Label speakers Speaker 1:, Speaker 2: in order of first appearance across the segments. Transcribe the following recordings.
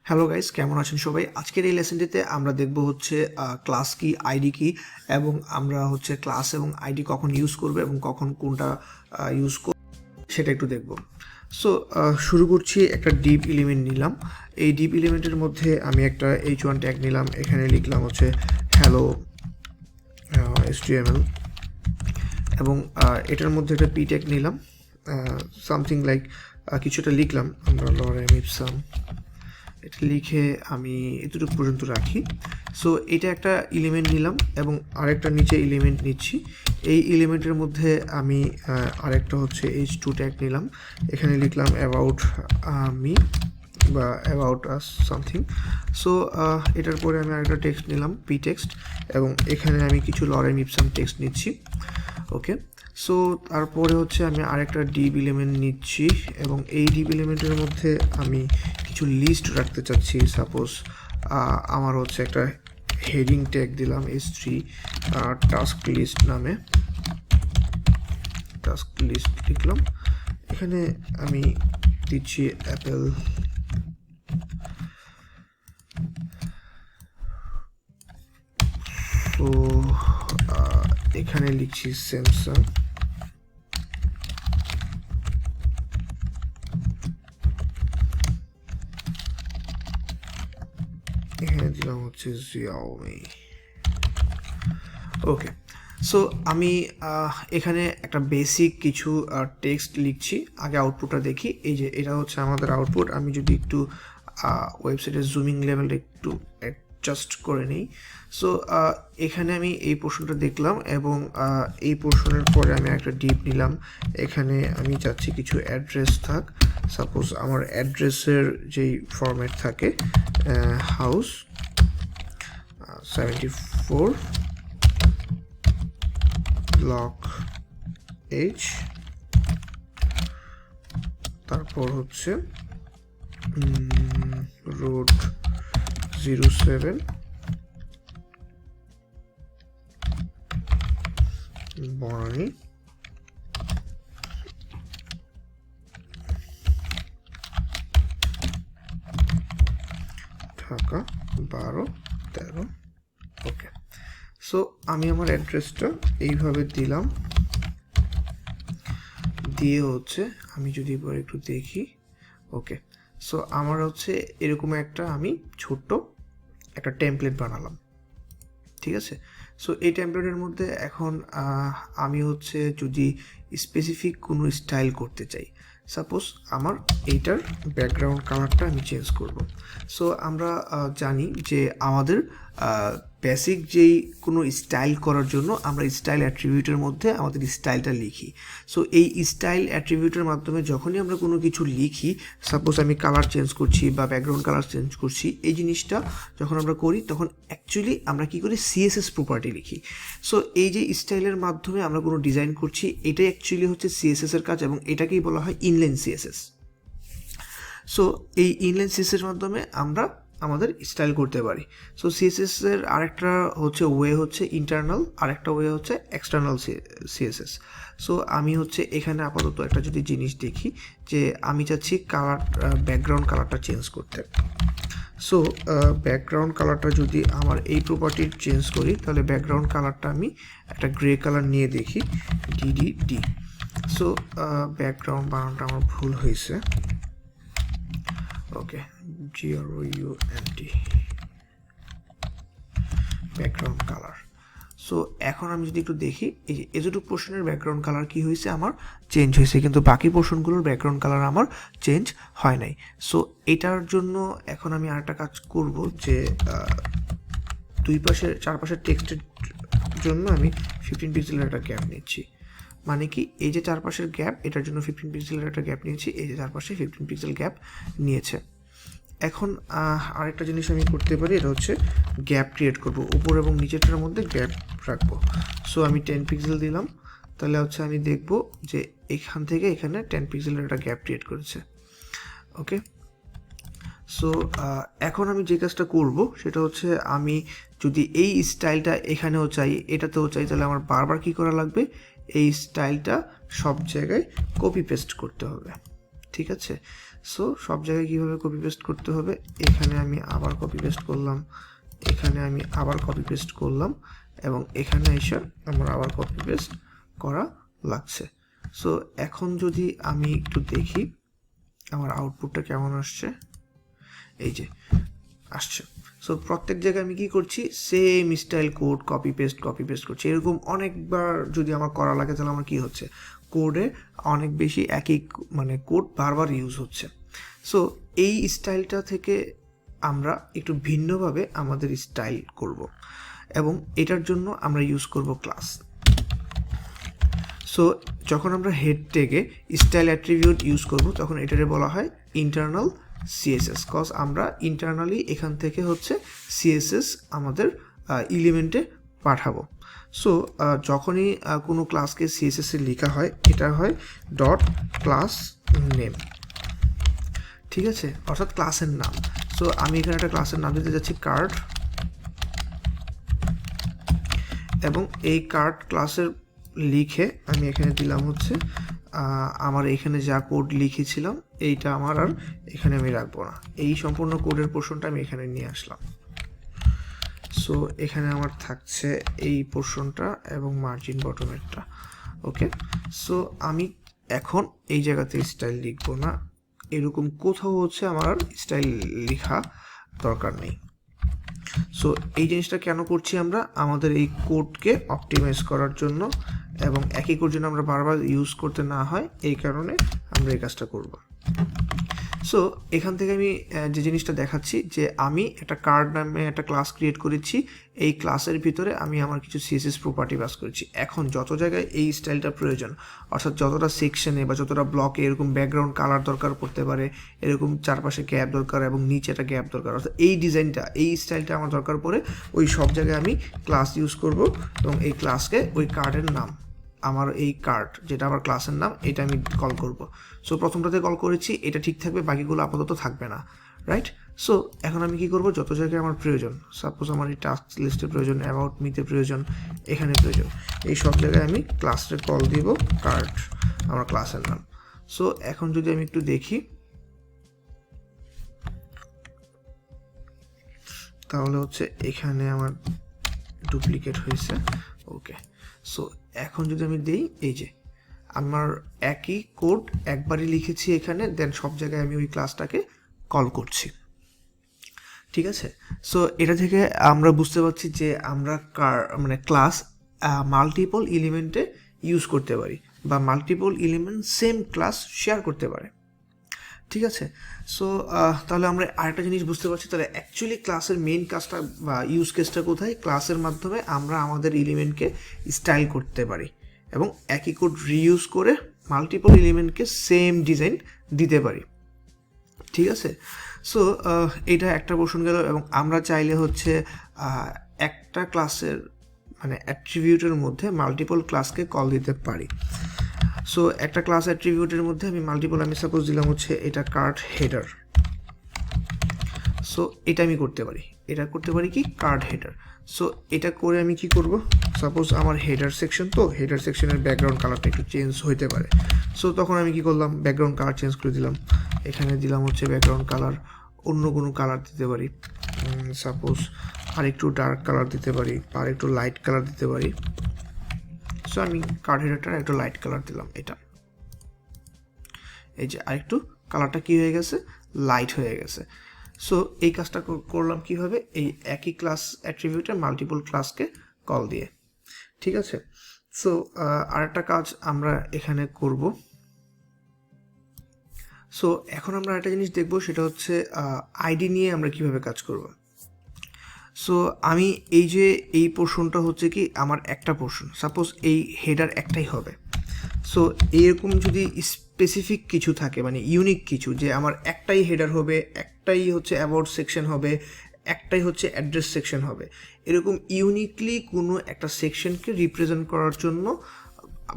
Speaker 1: Hello guys, কেমন আছেন সবাই? আজকের এই লেসনটিতে আমরা দেখব হচ্ছে ক্লাস কি, আইডি কি, এবং আমরা হচ্ছে ক্লাস এবং আইডি কখন ইউজ করব এবং কখন কোনটা ইউজ করব সেটা একটু দেখব। সো শুরু করছি। একটা ডিপ এলিমেন্ট নিলাম। এই ডিপ এলিমেন্টের মধ্যে আমি একটা h1 ট্যাগ নিলাম। এখানে লিখলাম হচ্ছে হ্যালো HTML, এবং এটার মধ্যে একটা পি ট্যাগ নিলাম, সামথিং লাইক কিছুটা লিখলাম আমরা লরেম ইপসাম, এটা লিখে আমি এতটুকু পর্যন্ত রাখি। সো এটা একটা এলিমেন্ট নিলাম এবং আরেকটা নিচে এলিমেন্ট নিচ্ছি। এই এলিমেন্টের মধ্যে আমি আরেকটা হচ্ছে h2 ট্যাগ নিলাম। এখানে লিখলাম অ্যাবাউট মি বা অ্যাবাউট আস সামথিং। সো এটার পরে আমি আরেকটা টেক্সট নিলাম, পি টেক্সট, এবং এখানে আমি কিছু লরেম ইপসাম টেক্সট নিচ্ছি। ওকে, সো তারপরে হচ্ছে আমি আরেকটা ডিপ এলিমেন্ট নিচ্ছি এবং এই ডিপ এলিমেন্টের মধ্যে আমি কিছু লিস্ট রাখতে চাচ্ছি। সাপোজ আমার হচ্ছে একটা হেডিং ট্যাগ দিলাম h3 টাস্ক লিস্ট নামে, টাস্ক লিস্ট লিখলাম। এখানে আমি দিচ্ছি অ্যাপেল, তো এখানে লিখছি স্যামসাং, এখানে দিলাম হচ্ছে জিয়াওমি। ওকে, সো আমি এখানে একটা বেসিক কিছু টেক্সট লিখছি। আগে আউটপুটটা দেখি। এই যে এটা হচ্ছে আমাদের আউটপুট। আমি যদি একটু ওয়েবসাইটের জুমিং লেভেলটা একটু অ্যাডজাস্ট করে নিই। সো এখানে আমি এই পোর্শনটা দেখলাম এবং এই পোর্শনের পরে আমি একটা ডিপ নিলাম। এখানে আমি চাচ্ছি কিছু অ্যাড্রেস থাক। সাপোজ আমার অ্যাড্রেসের যেই ফরম্যাট থাকে হাউস 74 ব্লক H, তারপর হচ্ছে রোড 07, বনানী, ঢাকা 12-13। ওকে, সো আমি আমার অ্যাড্রেসটা এইভাবে দিলাম। দিয়ে হচ্ছে আমি যদি এবার একটু দেখি, ওকে, সো আমার হচ্ছে এরকম একটা আমি ছোট্ট একটা টেমপ্লেট বানালাম। ঠিক আছে, সো এই টেমপ্লেটের মধ্যে এখন আমি হচ্ছে যদি স্পেসিফিক কোনো স্টাইল করতে চাই, সাপোজ আমার এইটার ব্যাকগ্রাউন্ড কালারটা আমি চেঞ্জ করব। সো আমরা জানি যে আমাদের বেসিক যেই কোনো স্টাইল করার জন্য আমরা স্টাইল অ্যাট্রিবিউটের মধ্যে আমাদের স্টাইলটা লিখি। সো এই স্টাইল অ্যাট্রিবিউটের মাধ্যমে যখনই আমরা কোনো কিছু লিখি, সাপোজ আমি কালার চেঞ্জ করছি বা ব্যাকগ্রাউন্ড কালার চেঞ্জ করছি, এই জিনিসটা যখন আমরা করি তখন অ্যাকচুয়ালি আমরা কী করি, সিএসএস প্রপার্টি লিখি। সো এই যে স্টাইলের মাধ্যমে আমরা কোনো ডিজাইন করছি, এটাই অ্যাকচুয়ালি হচ্ছে সিএসএস এর কাজ এবং এটাকেই বলা হয় ইনলাইন সিএসএস। সো এই ইনলাইন সিএসএস এর মাধ্যমে আমরা আমাদের স্টাইল করতে পারি। সো সিএসএস এর আরেকটা হচ্ছে ওয়ে হচ্ছে ইন্টারনাল, আরেকটা ওয়ে হচ্ছে এক্সটার্নাল সিএসএস। সো আমি হচ্ছে এখানে আপাতত একটা যদি জিনিস দেখি যে আমি চাচ্ছি কালার, ব্যাকগ্রাউন্ড কালারটা চেঞ্জ করতে। সো ব্যাকগ্রাউন্ড কালারটা যদি আমার এই প্রপার্টির চেঞ্জ করি, তাহলে ব্যাকগ্রাউন্ড কালারটা আমি একটা গ্রে কালার নিয়ে দেখি, DDD। সো ব্যাকগ্রাউন্ড বানানটা আমার ভুল হয়েছে। ওকে, GROUND, ব্যাকগ্রাউন্ড কালার। সো এখন আমি যদি একটু দেখি, এই যে এতটুকু পোর্শনের ব্যাকগ্রাউন্ড কালার কি হয়েছে, আমার চেঞ্জ হয়েছে, কিন্তু বাকি পোর্শনগুলোর ব্যাকগ্রাউন্ড কালার আমার চেঞ্জ হয় নাই। সো এটার জন্য এখন আমি আরেকটা কাজ করব যে চারপাশের টেক্সটের জন্য আমি 15 পিক্সেলের একটা গ্যাপ নিচ্ছি। মানে কি, এই যে চারপাশের গ্যাপ, এটার জন্য 15 পিক্সেলের একটা গ্যাপ নিয়েছি, এই যে চারপাশে 15 পিক্সেল গ্যাপ নিয়েছে। এখন আরেকটা জিনিস আমি করতে পারি, এটা হচ্ছে গ্যাপ ক্রিয়েট করব, উপর এবং নিচেরটার মধ্যে গ্যাপ রাখবো। সো আমি 10 পিক্সেল দিলাম, তাহলে হচ্ছে আমি দেখব যে এখান থেকে এখানে 10 পিক্সেলের একটা গ্যাপ ক্রিয়েট করেছে। ওকে, সো এখন আমি যে কাজটা করব সেটা হচ্ছে আমি যদি এই স্টাইলটা এখানেও চাই, এটাতেও চাই, তাহলে আমার বারবার কী করা লাগবে, এই স্টাইলটা সব জায়গায় কপি পেস্ট করতে হবে। ঠিক আছে, সো সব জায়গায় কীভাবে কপি পেস্ট করতে হবে, এখানে আমি আবার কপি পেস্ট করলাম, এখানে আমি আবার কপি পেস্ট করলাম, এবং এখানে এসে আমার আবার কপি পেস্ট করা লাগছে। সো এখন যদি আমি একটু দেখি আমার আউটপুটটা কেমন আসছে, এই যে আসছে। সো প্রত্যেক জায়গায় আমি কি করছি, same style code copy paste করছি। এরকম অনেকবার যদি আমার করা লাগে তাহলে আমার কি হচ্ছে, কোডে অনেক বেশি একই মানে কোড বারবার ইউজ হচ্ছে। সো এই স্টাইলটা থেকে আমরা একটু ভিন্নভাবে আমাদের স্টাইল করব, এবং এটার জন্য আমরা ইউজ করব ক্লাস। সো যখন আমরা হেড ট্যাগে স্টাইল অ্যাট্রিবিউট ইউজ করব তখন এটারে বলা হয় ইন্টারনাল সিএসএস, কজ আমরা ইন্টারনালি এখান থেকে হচ্ছে সিএসএস আমাদের এলিমেন্টে পাঠাবো। সো যখনই কোনো ক্লাসকে সিএসএস এ লেখা হয় এটা হয় ডট ক্লাস নেম, ঠিক আছে, অর্থাৎ ক্লাসের নাম। সো আমি এখানে একটা ক্লাসের নাম দিতে যাচ্ছি কার্ড, এবং এই কার্ড ক্লাসের লিখে আমি এখানে দিলাম হচ্ছে আমার এখানে যা কোড লিখেছিলাম এইটা আমার আর এখানে আমি রাখবো না, এই সম্পূর্ণ কোডের পোর্শনটা আমি এখানে নিয়ে আসলাম। সো এখানে আমার থাকছে এই পোর্শনটা এবং মার্জিন বটমেরটা। ওকে, সো আমি এখন এই জায়গাতে স্টাইল লিখবো না, এরকম কোথাও হচ্ছে আমার স্টাইল লেখা দরকার নেই। সো এই জিনিসটা কেন করছি আমরা, আমাদের এই কোডকে অপটিমাইজ করার জন্য, এবং একই কোড যেন আমরা বারবার ইউজ করতে না হয় এই কারণে আমরা এই কাজটা করব। সো এখান থেকে আমি যে জিনিসটা দেখাচ্ছি যে আমি একটা কার্ড নামে একটা ক্লাস ক্রিয়েট করেছি, এই ক্লাসের ভিতরে আমি আমার কিছু সিএসএস প্রপার্টি পাস করেছি। এখন যত জায়গায় এই স্টাইলটা প্রয়োজন, অর্থাৎ যতটা সেকশনে বা যতটা ব্লকে এরকম ব্যাকগ্রাউন্ড কালার দরকার পড়তে পারে, এরকম চারপাশে গ্যাপ দরকার এবং নিচে একটা গ্যাপ দরকার, অর্থাৎ এই ডিজাইনটা এই স্টাইলটা আমার দরকার পড়ে, ওই সব জায়গায় আমি ক্লাস ইউজ করব, এবং এই ক্লাসকে ওই কার্ডের নাম, আমার এই কার্ড যেটা আমার ক্লাসের নাম, এটা আমি কল করব। সো প্রথমটাতে কল করেছি, এটা ঠিক থাকবে, বাকিগুলো আপাতত থাকবে না, রাইট? সো এখন আমি কি করব, যত জায়গায় আমার প্রয়োজন, সাপোজ আমার এই টাস্ক লিস্টে প্রয়োজন, অ্যাবাউট মিতে প্রয়োজন, এখানে প্রয়োজন, এই সব জায়গায় আমি ক্লাসে কল দিব কার্ড, আমার ক্লাসের নাম। সো এখন যদি আমি একটু দেখি তাহলে হচ্ছে এখানে আমার ডুপ্লিকেট হয়েছে। ওকে, সো এখন যদি আমি দিই, এই যে আমার একই কোড একবারই লিখেছি এখানে, দেন সব জায়গায় আমি ওই ক্লাসটাকে কল করছি, ঠিক আছে? সো এটা থেকে আমরা বুঝতে পারছি যে আমরা মানে ক্লাস মাল্টিপল এলিমেন্টে ইউজ করতে পারি, বা multiple element same class share করতে পারে, ঠিক আছে? সো তাহলে আমরা আরেকটা জিনিস বুঝতে পারছি, তাহলে অ্যাকচুয়ালি ক্লাসের মেইন কাজটা বা ইউজ কেসটা কোথায়, ক্লাসের মাধ্যমে আমরা আমাদের এলিমেন্টকে স্টাইল করতে পারি এবং একই কোড রিইউজ করে মাল্টিপল এলিমেন্টকে সেম ডিজাইন দিতে পারি, ঠিক আছে? সো এটা একটা পোর্শন গেল, এবং আমরা চাইলে হচ্ছে একটা ক্লাসের মানে অ্যাট্রিবিউটের মধ্যে মাল্টিপল ক্লাসকে কল দিতে পারি। সো একটা ক্লাস অ্যাট্রিবিউটের মধ্যে আমি মাল্টিপল, আমি সাপোজ দিলাম হচ্ছে এটা কার্ড হেডার। সো এটা আমি করতে পারি, এটা করতে পারি কি কার্ড হেডার। সো এটা করে আমি কি করব, সাপোজ আমার হেডার সেকশন, তো হেডার সেকশনের ব্যাকগ্রাউন্ড কালারটা একটু চেঞ্জ হইতে পারে। সো তখন আমি কি করলাম, ব্যাকগ্রাউন্ড কালার চেঞ্জ করে দিলাম, এখানে দিলাম হচ্ছে ব্যাকগ্রাউন্ড কালার অন্য কোনো কালার দিতে পারি, সাপোজ আর একটু ডার্ক কালার দিতে পারি, আর একটু লাইট কালার দিতে পারি। সো আমি কার্ড হেডারটা একটু লাইট কালার দিলাম, এটা এই যে আরেকটু কালারটা কি হয়ে গেছে, লাইট হয়ে গেছে। সো এই কাজটা করলাম কিভাবে, এই একই ক্লাস অ্যাট্রিবিউটের মাল্টিপল ক্লাসকে কল দিয়ে, ঠিক আছে? সো আরেকটা কাজ আমরা এখানে করব। সো এখন আমরা একটা জিনিস দেখব, সেটা হচ্ছে আইডি নিয়ে আমরা কিভাবে কাজ করব। সো আমি এই যে এই পোর্শনটা হচ্ছে কি আমার একটা পোর্শন, সাপোজ এই হেডার একটাই হবে। সো এরকম যদি স্পেসিফিক কিছু থাকে, মানে ইউনিক কিছু, যে আমার একটাই হেডার হবে, একটাই হচ্ছে অ্যাবাউট সেকশন হবে, একটাই হচ্ছে অ্যাড্রেস সেকশন হবে, এরকম ইউনিকলি কোনো একটা সেকশনকে রিপ্রেজেন্ট করার জন্য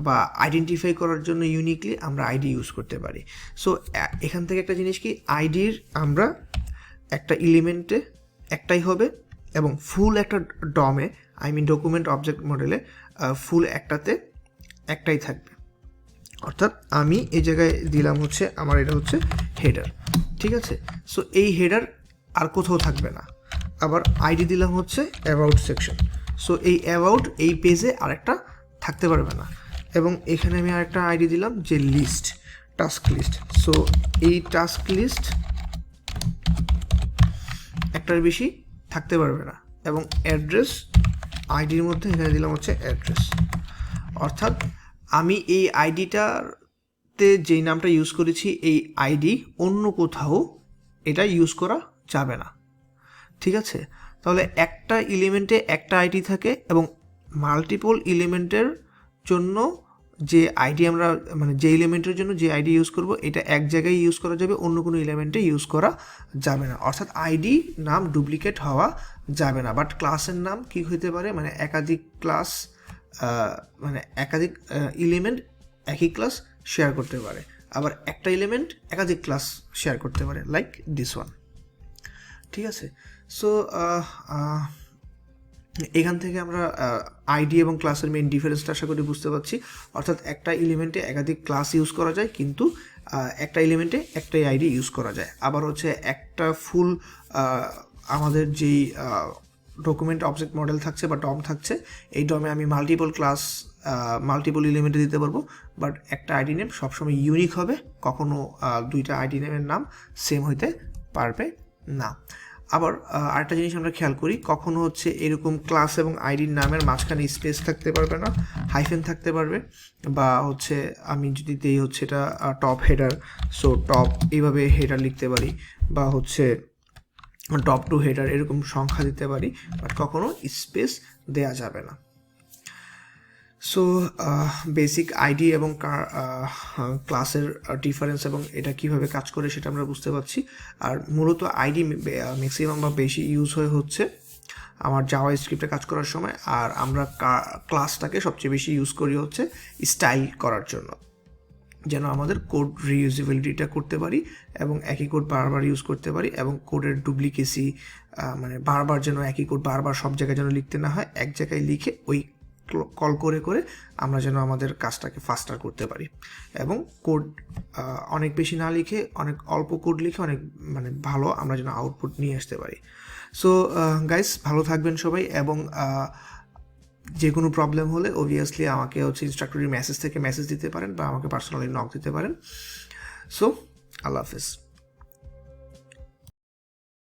Speaker 1: বা আইডেন্টিফাই করার জন্য ইউনিকলি আমরা আইডি ইউজ করতে পারি। সো এখান থেকে একটা জিনিস কি, আইডির আমরা একটা এলিমেন্টে একটাই হবে, এবং ফুল একটা ডমে, আই মিন ডকুমেন্ট অবজেক্ট মডেলে ফুল একটাতে একটাই থাকবে। অর্থাৎ আমি এই জায়গায় দিলাম হচ্ছে আমার এটা হচ্ছে হেডার, ঠিক আছে। সো এই হেডার আর কোথাও থাকবে না। আবার আইডি দিলাম হচ্ছে অ্যাবাউট সেকশন। সো এই অ্যাবাউট এই পেজে আরেকটা থাকতে পারবে না। এবং এখানে আমি আরেকটা আইডি দিলাম যে লিস্ট, টাস্ক লিস্ট। সো এই টাস্ক লিস্ট একটার বেশি থাকতে পারবে না। এবং অ্যাড্রেস আইডির মধ্যে এখানে দিলাম হচ্ছে অ্যাড্রেস। অর্থাৎ আমি এই আইডিটাতে যেই নামটা ইউজ করেছি এই আইডি অন্য কোথাও এটা ইউজ করা যাবে না, ঠিক আছে। তাহলে একটা এলিমেন্টে একটা আইডি থাকে এবং মাল্টিপল এলিমেন্টের জন্য যে আইডি আমরা মানে যে এলিমেন্টের জন্য যে আইডি ইউজ করব এটা এক জায়গায় ইউজ করা যাবে, অন্য কোনো এলিমেন্টে ইউজ করা যাবে না। অর্থাৎ আইডি নাম ডুপ্লিকেট হওয়া যাবে না। বাট ক্লাসের নাম কি হতে পারে, মানে একাধিক ক্লাস মানে একাধিক এলিমেন্ট একই ক্লাস শেয়ার করতে পারে, আবার একটা এলিমেন্ট একাধিক ক্লাস শেয়ার করতে পারে, লাইক দিস ওয়ান, ঠিক আছে। সো এখান থেকে আমরা আইডি এবং ক্লাসের মেইন ডিফারেন্সটা আশা করি বুঝতে পারছি। অর্থাৎ একটা এলিমেন্টে একাধিক ক্লাস ইউজ করা যায়, কিন্তু একটা এলিমেন্টে একটাই আইডি ইউজ করা যায়। আবার হচ্ছে একটা ফুল আমাদের যেই ডকুমেন্ট অবজেক্ট মডেল থাকছে বা ডম থাকছে, এই ডমে আমি মাল্টিপল ক্লাস মাল্টিপল এলিমেন্টে দিতে পারবো, বাট একটা আইডি নেম সবসময় ইউনিক হবে, কখনো দুইটা আইডি নেমের নাম সেম হইতে পারবে না। আবার আরেকটা জিনিস আমরা খেয়াল করি, কখনো হচ্ছে এরকম ক্লাস এবং আইডির নামের মাঝখানে স্পেস থাকতে পারবে না, হাইফেন থাকতে পারবে, বা হচ্ছে আমি যদি দিই হচ্ছে এটা টপ হেডার, সো টপ এইভাবে হেডার লিখতে পারি, বা হচ্ছে টপ টু হেডার এরকম সংখ্যা দিতে পারি, বাট কখনো স্পেস দেয়া যাবে না। সো বেসিক আইডি এবং ক্লাসের ডিফারেন্স এবং এটা কিভাবে কাজ করে সেটা আমরা বুঝতে পারছি। আর মূলত আইডি ম্যাক্সিমাম বা বেশি ইউজ হচ্ছে আমার জাভা স্ক্রিপ্টে কাজ করার সময়, আর আমরা ক্লাসটাকে সবচেয়ে বেশি ইউজ করি হচ্ছে স্টাইল করার জন্য, যেন আমাদের কোড রিইউজেবিলিটিটা করতে পারি এবং একই কোড বারবার ইউজ করতে পারি, এবং কোডের ডুপ্লিকেসি মানে বারবার যেন একই কোড বারবার সব জায়গায় যেন লিখতে না হয়, এক জায়গায় লিখে ওই কল করে করে আমরা যেন আমাদের কাজটাকে ফাস্টার করতে পারি, এবং কোড অনেক বেশি না লিখে অনেক অল্প কোড লিখে অনেক মানে ভালো আমরা যেন আউটপুট নিয়ে আসতে পারি। সো গাইস, ভালো থাকবেন সবাই, এবং যে কোনো প্রবলেম হলে অবভিয়াসলি আমাকে হচ্ছে ইনস্ট্রাক্টরের মেসেজ থেকে মেসেজ দিতে পারেন, বা আমাকে পার্সোনালি নক দিতে পারেন। সো আল্লাহ হাফেজ।